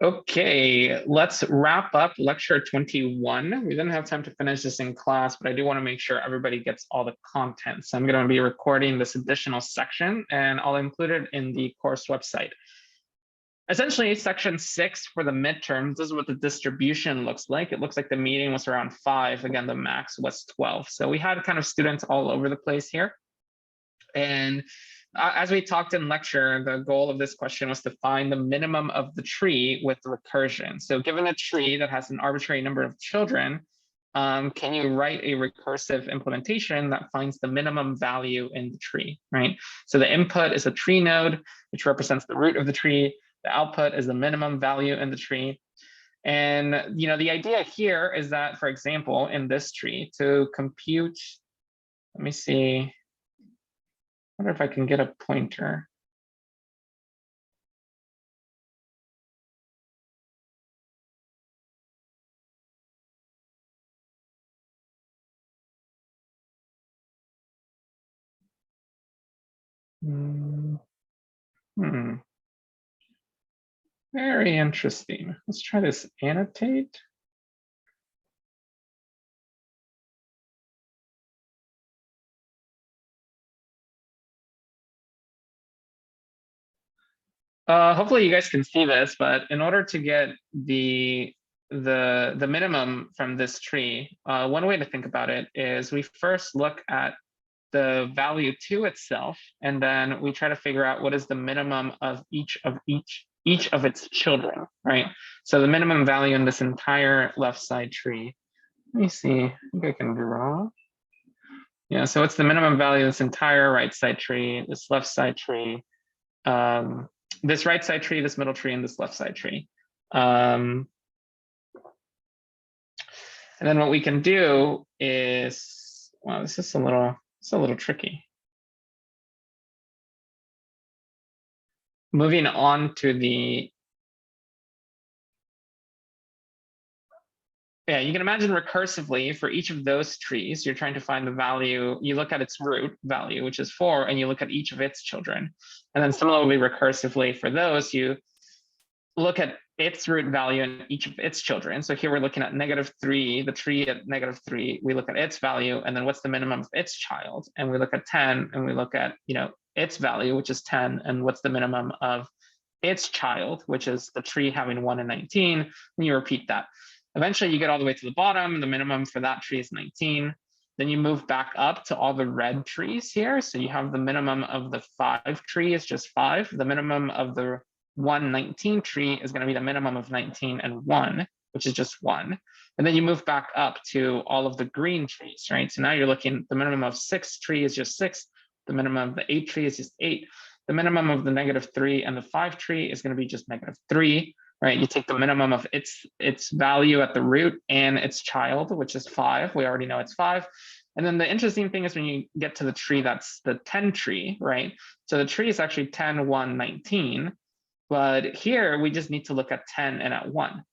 Okay, let's wrap up lecture 21. We didn't have time to finish this in class, but I do want to make sure everybody gets all the content. So I'm going to be recording this additional section and I'll include it in the course website. Essentially, section 6 for the midterms, this is what the distribution looks like. It looks like the median was around 5. Again, the max was 12. So we had kind of students all over the place here. And as we talked in lecture, the goal of this question was to find the minimum of the tree with recursion. So given a tree that has an arbitrary number of children, can you write a recursive implementation that finds the minimum value in the tree, right? So the input is a tree node, which represents the root of the tree. The output is the minimum value in the tree. And the idea here is that, for example, in this tree, to compute, let me see. I wonder if I can get a pointer. Very interesting. Let's try this annotate. Hopefully you guys can see this, but in order to get the minimum from this tree, one way to think about it is we first look at the value 2 itself, and then we try to figure out what is the minimum of each of its children, right? So the minimum value in this entire left side tree. Let me see. I think I can draw. Yeah, so it's the minimum value of this entire right side tree, this left side tree, this right side tree, this middle tree, and this left side tree. And then what we can do is, wow, this is a little tricky. Moving on to the, yeah, you can imagine recursively for each of those trees, you're trying to find the value. You look at its root value, which is 4, and you look at each of its children. And then similarly, recursively for those, you look at its root value in each of its children. So here we're looking at -3, the tree at -3. We look at its value, and then what's the minimum of its child? And we look at 10, and we look at its value, which is 10, and what's the minimum of its child, which is the tree having 1 and 19. And you repeat that. Eventually, you get all the way to the bottom. The minimum for that tree is 19. Then you move back up to all the red trees here. So you have the minimum of the 5 tree is just 5. The minimum of the 119 tree is going to be the minimum of 19 and 1, which is just 1. And then you move back up to all of the green trees, right? So now you're looking, the minimum of 6 tree is just 6. The minimum of the 8 tree is just 8. The minimum of the -3 and the 5 tree is going to be just -3, right? You take the minimum of its value at the root and its child, which is 5. We already know it's 5. And then the interesting thing is when you get to the tree, that's the 10 tree, right? So the tree is actually 10, 1, 19. But here we just need to look at 10 and at 1.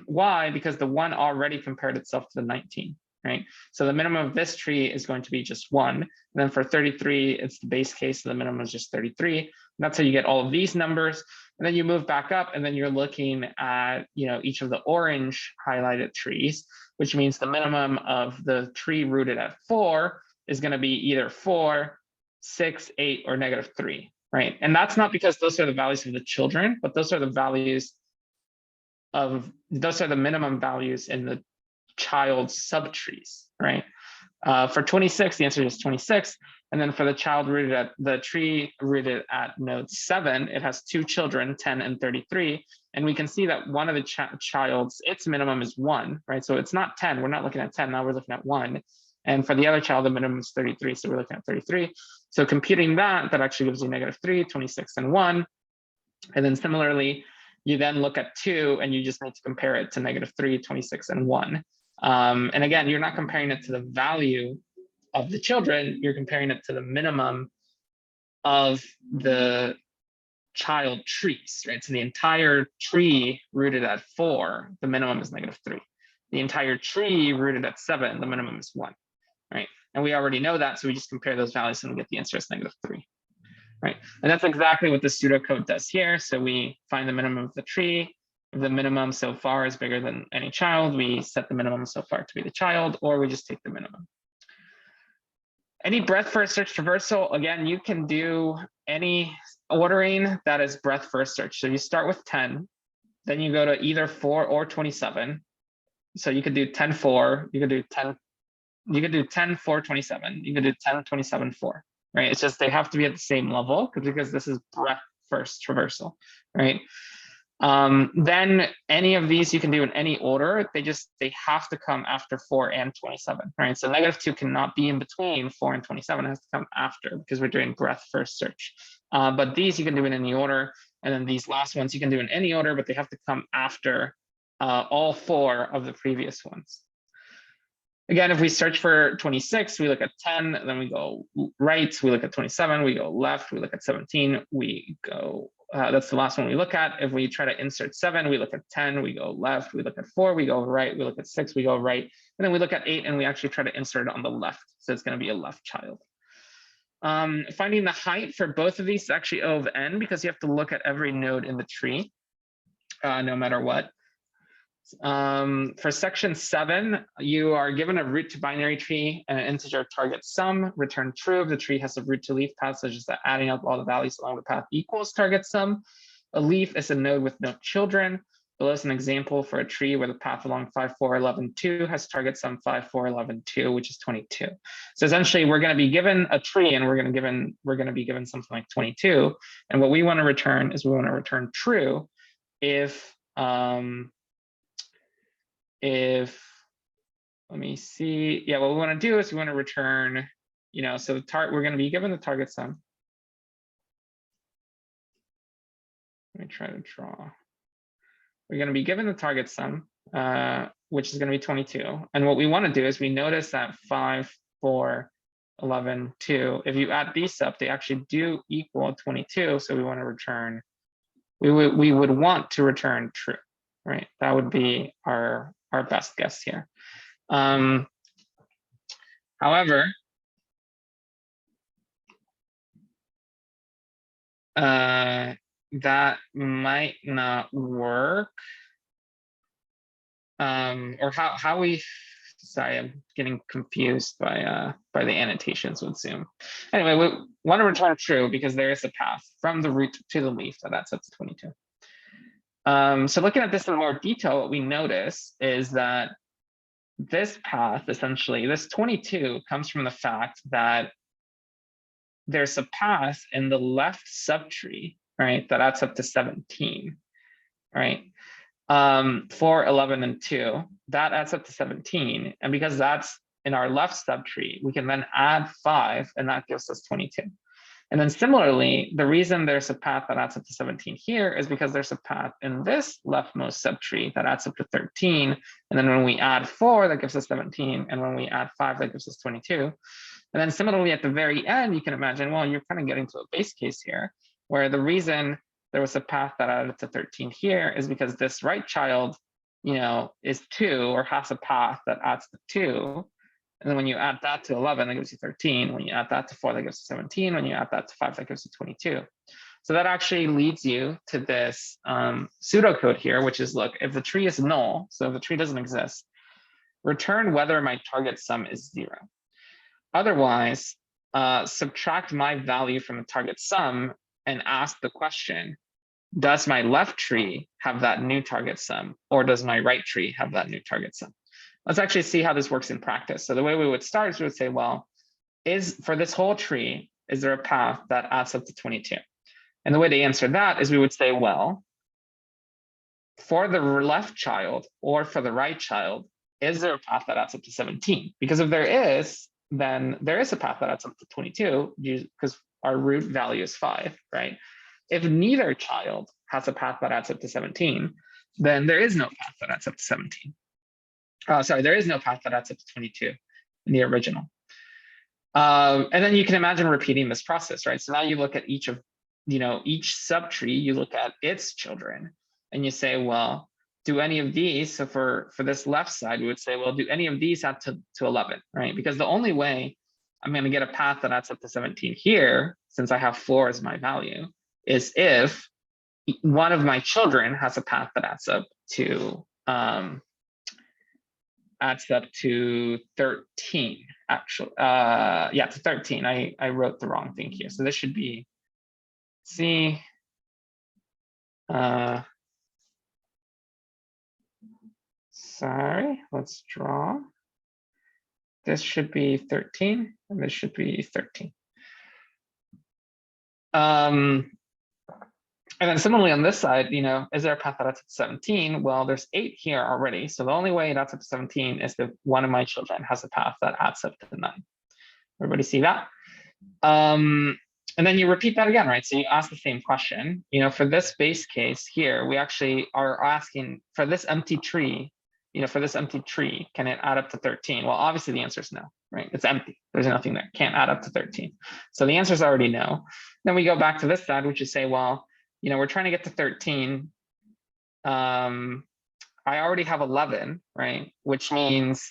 Why? Because the 1 already compared itself to the 19, right? So the minimum of this tree is going to be just 1. And then for 33, it's the base case, so the minimum is just 33. And that's how you get all of these numbers. And then you move back up, and then you're looking at each of the orange highlighted trees, which means the minimum of the tree rooted at 4 is going to be either 4, 6, 8, or -3. Right. And that's not because those are the values of the children, but those are the minimum values in the child subtrees, right? For 26, the answer is 26. And then for the child rooted at the tree rooted at node 7, it has 2 children, 10 and 33. And we can see that one of the child's, its minimum is 1, right? So it's not 10. We're not looking at 10. Now we're looking at 1. And for the other child, the minimum is 33. So we're looking at 33. So computing that actually gives you -3, 26, and 1. And then similarly, you then look at 2, and you just need to compare it to -3, 26, and 1. And again, you're not comparing it to the value of the children. You're comparing it to the minimum of the child trees, right? So the entire tree rooted at 4, the minimum is -3. The entire tree rooted at 7, the minimum is 1, right? And we already know that, so we just compare those values and we get the answer as -3, right? And that's exactly what the pseudocode does here. So we find the minimum of the tree, If the minimum so far is bigger than any child, we set the minimum so far to be the child, or we just take the minimum. Any breadth first search traversal, again, you can do any ordering that is breadth first search. So you start with 10, then you go to either 4 or 27. So you could do 10, 4, you could do 10, you could do 10, 4, 27, you could do 10, 27, 4, right? It's just they have to be at the same level because this is breadth first traversal, right? Then any of these you can do in any order. They have to come after 4 and 27, right? So -2 cannot be in between 4 and 27. It has to come after because we're doing breadth first search. But these you can do in any order. And then these last ones you can do in any order, but they have to come after all 4 of the previous ones. Again, if we search for 26, we look at 10, then we go right, we look at 27, we go left, we look at 17, we go, that's the last one we look at. If we try to insert 7, we look at 10, we go left, we look at 4, we go right, we look at 6, we go right, and then we look at 8, and we actually try to insert it on the left. So it's going to be a left child. Finding the height for both of these is actually O of n, because you have to look at every node in the tree, no matter what. For section 7, you are given a root to binary tree and an integer target sum. Return true if the tree has a root to leaf path, such as that adding up all the values along the path equals target sum. A leaf is a node with no children. Below is an example for a tree where the path along 5, 4, 11, 2 has target sum 5, 4, 11, 2, which is 22. So essentially, we're going to be given a tree, and we're going to be given something like 22. And what we want to return is we want to return true if let me see, yeah, what we want to do is we want to return, so we're going to be given the target sum. Let me try to draw. We're going to be given the target sum, which is going to be 22. And what we want to do is we notice that 5, 4, 11, 2, if you add these up, they actually do equal 22. So we want to return, we would want to return true, right? That would be our best guess here. However, that might not work. Or how we, sorry, I'm getting confused by the annotations with Zoom. Anyway, we want to return true because there is a path from the root to the leaf that adds up to 22. So looking at this in more detail, what we notice is that this path, essentially, this 22 comes from the fact that there's a path in the left subtree, right, that adds up to 17, right? 4, 11, and 2, that adds up to 17. And because that's in our left subtree, we can then add 5, and that gives us 22. And then similarly, the reason there's a path that adds up to 17 here is because there's a path in this leftmost subtree that adds up to 13. And then when we add 4, that gives us 17. And when we add 5, that gives us 22. And then similarly, at the very end, you can imagine, well, you're kind of getting to a base case here, where the reason there was a path that added to 13 here is because this right child, is 2 or has a path that adds to 2. And then when you add that to 11, that gives you 13. When you add that to 4, that gives you 17. When you add that to 5, that gives you 22. So that actually leads you to this pseudocode here, which is, look, if the tree is null, so if the tree doesn't exist, return whether my target sum is 0. Otherwise, subtract my value from the target sum and ask the question, does my left tree have that new target sum, or does my right tree have that new target sum? Let's actually see how this works in practice. So the way we would start is we would say, well, for this whole tree, is there a path that adds up to 22? And the way to answer that is we would say, well, for the left child or for the right child, is there a path that adds up to 17? Because if there is, then there is a path that adds up to 22 because our root value is 5, right? If neither child has a path that adds up to 17, then there is no path that adds up to 17. There is no path that adds up to 22 in the original. And then you can imagine repeating this process, right? So now you look at each subtree, you look at its children, and you say, well, do any of these, so for this left side, we would say, well, do any of these add to 11, right? Because the only way I'm going to get a path that adds up to 17 here, since I have 4 as my value, is if one of my children has a path that adds up to 13, actually. Yeah, to 13. I wrote the wrong thing here. So this should be C. Sorry, let's draw. This should be 13, and this should be 13. And then similarly on this side, is there a path that adds up to 17? Well, there's 8 here already. So the only way it adds up to 17 is if one of my children has a path that adds up to 9. Everybody see that? And then you repeat that again, right? So you ask the same question. For this base case here, we actually are asking for this empty tree, for this empty tree, can it add up to 13? Well, obviously the answer is no, right? It's empty. There's nothing there. Can't add up to 13. So the answer is already no. Then we go back to this side, which is say, well, we're trying to get to 13. I already have 11, right? Which means,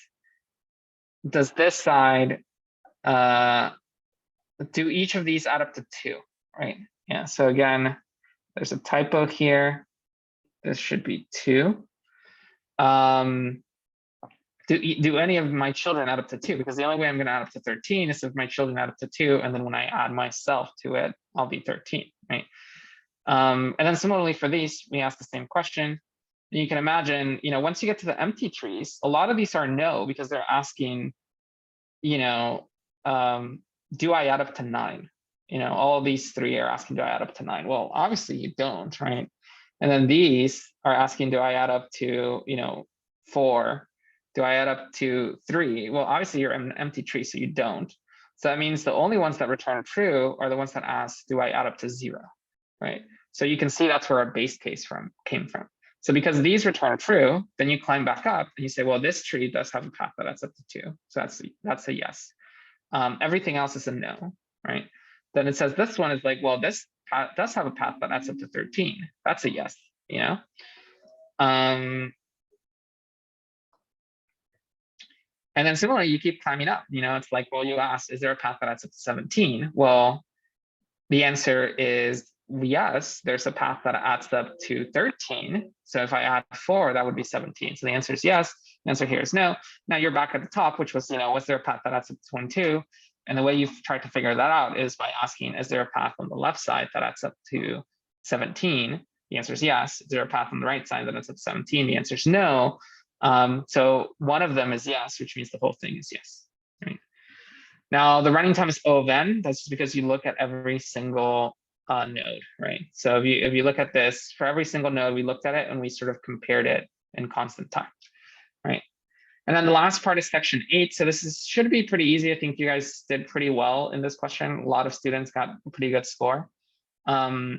does this side, do each of these add up to 2, right? Yeah, so again, there's a typo here. This should be 2. Do any of my children add up to 2? Because the only way I'm going to add up to 13 is if my children add up to 2, and then when I add myself to it, I'll be 13, right? And then similarly for these, we ask the same question. You can imagine, once you get to the empty trees, a lot of these are no, because they're asking, do I add up to 9? All these 3 are asking, do I add up to 9? Well, obviously you don't, right? And then these are asking, do I add up to, 4? Do I add up to 3? Well, obviously you're in an empty tree, so you don't. So that means the only ones that return true are the ones that ask, do I add up to 0, right? So you can see that's where our base case came from. So because these return true, then you climb back up and you say, well, this tree does have a path that adds up to 2. So that's a yes. Everything else is a no, right? Then it says this one is like, well, this path does have a path that adds up to 13. That's a yes, And then similarly, you keep climbing up. It's like, well, you ask, is there a path that adds up to 17? Well, the answer is yes, there's a path that adds up to 13. So if I add 4, that would be 17. So the answer is yes. The answer here is no. Now you're back at the top, which was, was there a path that adds up to 22? And the way you've tried to figure that out is by asking, is there a path on the left side that adds up to 17? The answer is yes. Is there a path on the right side that adds up to 17? The answer is no. So one of them is yes, which means the whole thing is yes. Right? Now the running time is O of n. That's just because you look at every single node, right? So if you look at this, for every single node, we looked at it and we sort of compared it in constant time, right? And then the last part is section 8. So this should be pretty easy. I think you guys did pretty well in this question. A lot of students got a pretty good score. The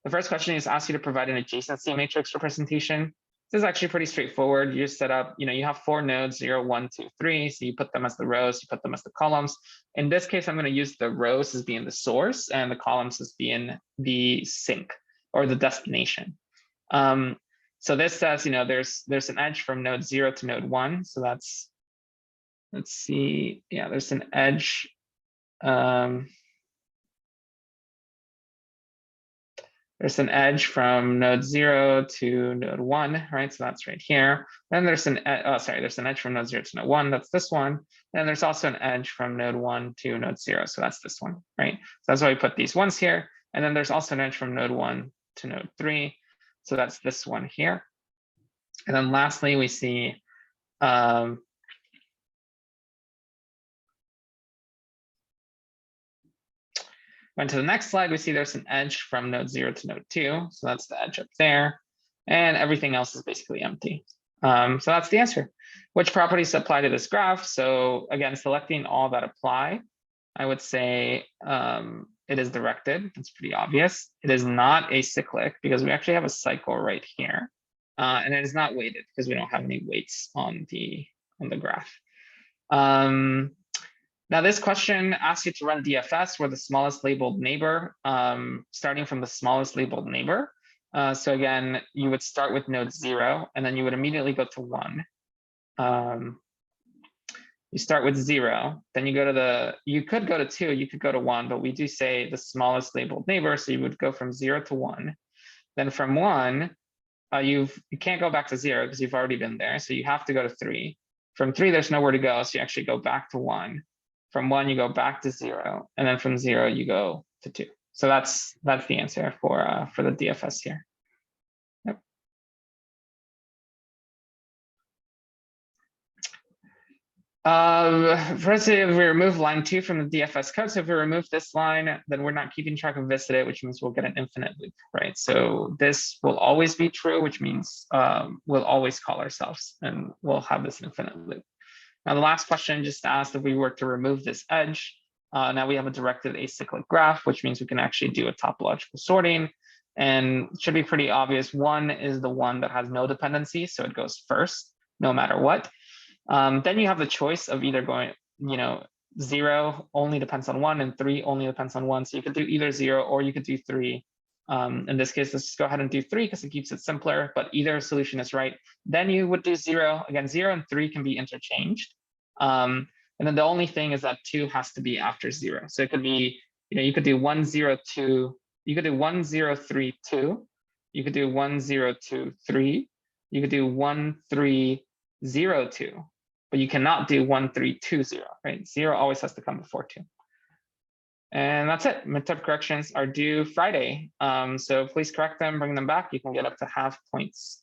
first question is asked you to provide an adjacency matrix representation. This is actually pretty straightforward. You just set up, you have 4 nodes, 0, 1, 2, 3. So you put them as the rows, you put them as the columns. In this case, I'm going to use the rows as being the source and the columns as being the sink or the destination. So this says, there's an edge from node 0 to node 1. So that's, let's see. Yeah, there's an edge. There's an edge from node 0 to node 1, right? So that's right here. Then there's there's an edge from node 0 to node 1. That's this one. And there's also an edge from node 1 to node 0. So that's this one, right? So that's why we put these ones here. And then there's also an edge from node 1 to node 3. So that's this one here. And then lastly, we see went to the next slide, we see there's an edge from node 0 to node 2. So that's the edge up there. And everything else is basically empty. So that's the answer. Which properties apply to this graph? So again, selecting all that apply, I would say it is directed. It's pretty obvious. It is not acyclic because we actually have a cycle right here. And it is not weighted because we don't have any weights on the graph. Now this question asks you to run DFS where the smallest labeled neighbor, starting from the smallest labeled neighbor. So again, you would start with node 0 and then you would immediately go to 1. You start with 0, then you go to you could go to 2, you could go to 1, but we do say the smallest labeled neighbor. So you would go from 0 to 1. Then from 1, you can't go back to 0 because you've already been there. So you have to go to 3. From 3, there's nowhere to go. So you actually go back to 1. From 1, you go back to 0. And then from 0, you go to 2. So that's the answer for the DFS here. Yep. First, if we remove line 2 from the DFS code, so if we remove this line, then we're not keeping track of visited, which means we'll get an infinite loop, right? So this will always be true, which means we'll always call ourselves, and we'll have this infinite loop. Now, the last question just asked if we were to remove this edge. Now we have a directed acyclic graph, which means we can actually do a topological sorting, and it should be pretty obvious. 1 is the one that has no dependency, so it goes first, no matter what. Then you have the choice of either going, 0 only depends on 1 and 3 only depends on 1. So you could do either 0 or you could do 3. In this case, let's just go ahead and do 3 because it keeps it simpler, but either solution is right. Then you would do 0. Again, 0 and 3 can be interchanged. And then the only thing is that 2 has to be after 0. So it could be, you could do 1, 0, 2. You could do 1, 0, 3, 2. You could do 1, 0, 2, 3. You could do 1, 3, 0, 2. But you cannot do 1, 3, 2, 0, right? 0 always has to come before 2. And that's it. Midterm corrections are due Friday. So please correct them, bring them back. You can get up to half points.